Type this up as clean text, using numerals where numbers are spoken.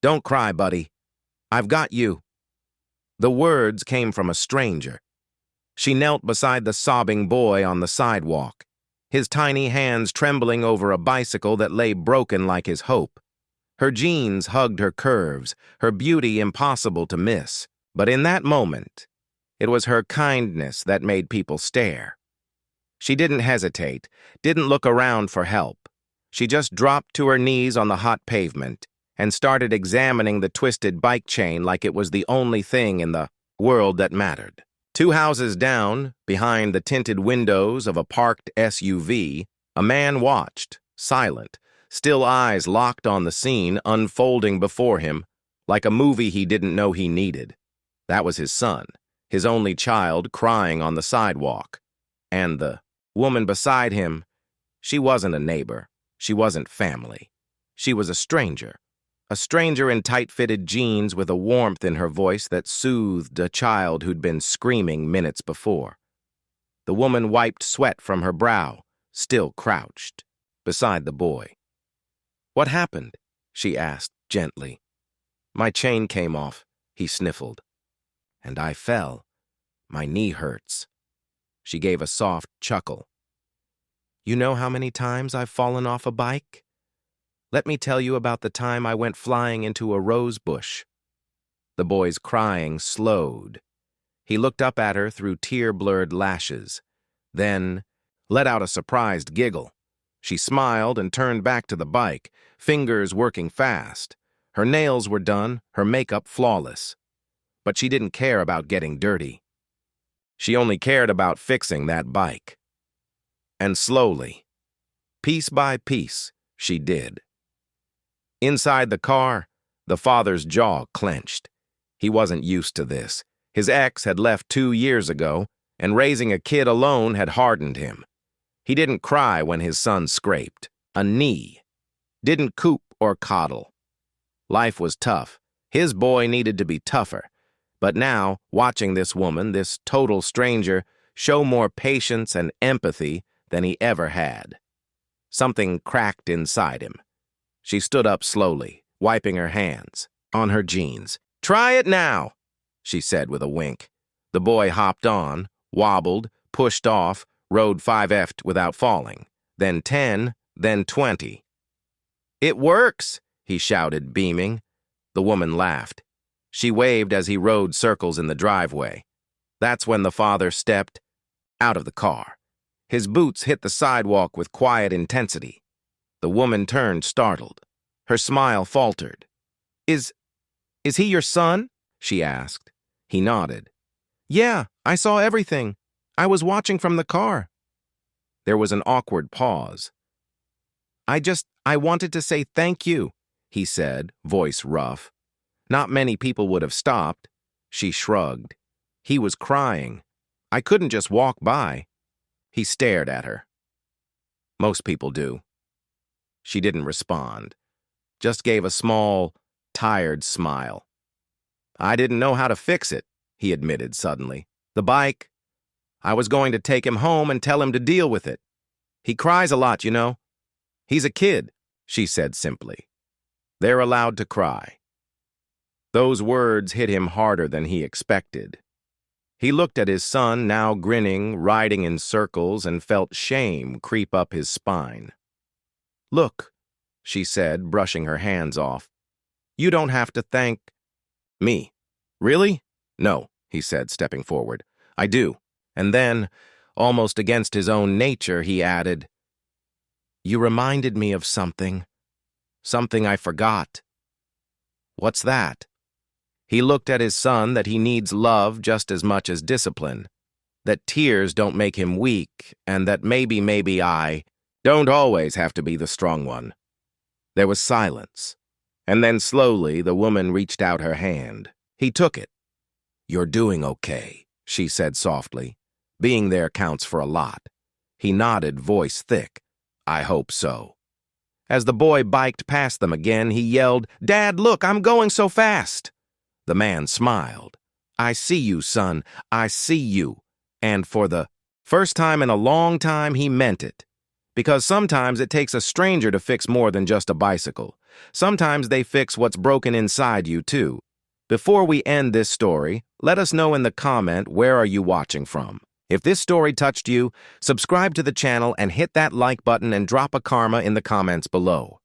Don't cry, buddy. I've got you." The words came from a stranger. She knelt beside the sobbing boy on the sidewalk, his tiny hands trembling over a bicycle that lay broken like his hope. Her jeans hugged her curves, her beauty impossible to miss. But in that moment, it was her kindness that made people stare. She didn't hesitate, didn't look around for help. She just dropped to her knees on the hot pavement and started examining the twisted bike chain like it was the only thing in the world that mattered. 2 houses down, behind the tinted windows of a parked SUV, a man watched, silent, still eyes locked on the scene unfolding before him, like a movie he didn't know he needed. That was his son, his only child, crying on the sidewalk. And the woman beside him, she wasn't a neighbor. She wasn't family. She was a stranger in tight-fitted jeans with a warmth in her voice that soothed a child who'd been screaming minutes before. The woman wiped sweat from her brow, still crouched, beside the boy. "What happened?" she asked gently. "My chain came off," he sniffled. "And I fell. My knee hurts." She gave a soft chuckle. "You know how many times I've fallen off a bike? Let me tell you about the time I went flying into a rose bush." The boy's crying slowed. He looked up at her through tear-blurred lashes, then let out a surprised giggle. She smiled and turned back to the bike, fingers working fast. Her nails were done, her makeup flawless. But she didn't care about getting dirty. She only cared about fixing that bike. And slowly, piece by piece, she did. Inside the car, the father's jaw clenched. He wasn't used to this. His ex had left 2 years ago, and raising a kid alone had hardened him. He didn't cry when his son scraped a knee, didn't coop or coddle. Life was tough. His boy needed to be tougher. But now, watching this woman, this total stranger, show more patience and empathy than he ever had, something cracked inside him. She stood up slowly, wiping her hands on her jeans. "Try it now," she said with a wink. The boy hopped on, wobbled, pushed off, rode 5F'd without falling. Then 10, then 20. "It works," he shouted, beaming. The woman laughed. She waved as he rode circles in the driveway. That's when the father stepped out of the car. His boots hit the sidewalk with quiet intensity. The woman turned, startled. Her smile faltered. Is he your son?" she asked. He nodded. "Yeah, I saw everything. I was watching from the car." There was an awkward pause. I wanted to say thank you," he said, voice rough. Not many people would have stopped. She shrugged. He was crying. I couldn't just walk by. He stared at her. Most people do. She didn't respond, just gave a small, tired smile. "I didn't know how to fix it," he admitted suddenly. "The bike. I was going to take him home and tell him to deal with it. He cries a lot, you know. He's a kid," she said simply. "They're allowed to cry." Those words hit him harder than he expected. He looked at his son, now grinning, riding in circles, and felt shame creep up his spine. "Look," she said, brushing her hands off. "You don't have to thank..." "Me? Really?" "No," he said, stepping forward. "I do." And then, almost against his own nature, he added, "You reminded me of something. Something I forgot." "What's that?" He looked at his son, that he needs love just as much as discipline, that tears don't make him weak, and that maybe I don't always have to be the strong one. There was silence, and then slowly the woman reached out her hand. He took it. "You're doing okay," she said softly. "Being there counts for a lot." He nodded, voice thick. "I hope so." As the boy biked past them again, he yelled, "Dad, look, I'm going so fast." The man smiled. "I see you, son. I see you." And for the first time in a long time, he meant it. Because sometimes it takes a stranger to fix more than just a bicycle. Sometimes they fix what's broken inside you, too. Before we end this story, let us know in the comment where are you watching from. If this story touched you, subscribe to the channel and hit that like button and drop a karma in the comments below.